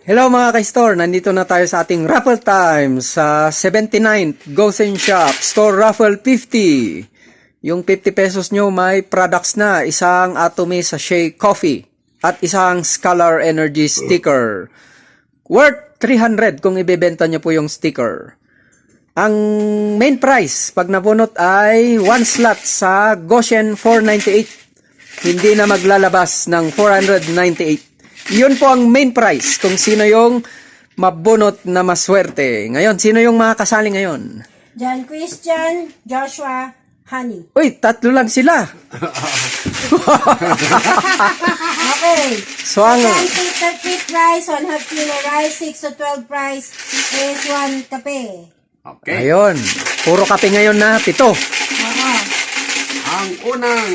Hello mga ka-store, nandito na tayo sa ating raffle time sa 79th Gosen Shop Store Raffle 50. Yung 50 pesos nyo may products na, isang Atomy Sachet Coffee at isang Scholar Energy sticker. Worth 300 kung ibebenta nyo po yung sticker. Ang main price pag nabunot ay 1 slot sa Goshen 498. Hindi na maglalabas ng 498. Yun po ang main price kung sino yung mabunot na maswerte. Ngayon, sino yung mga kasali ngayon? John Christian, Joshua, Honey. Uy, tatlo lang sila. Okay. So, ang... 1 price, 1 half kilo rice, 6 to 12 price is 1 kape. Okay. Ayun. Puro kape ngayon na 7. Oo. Ang unang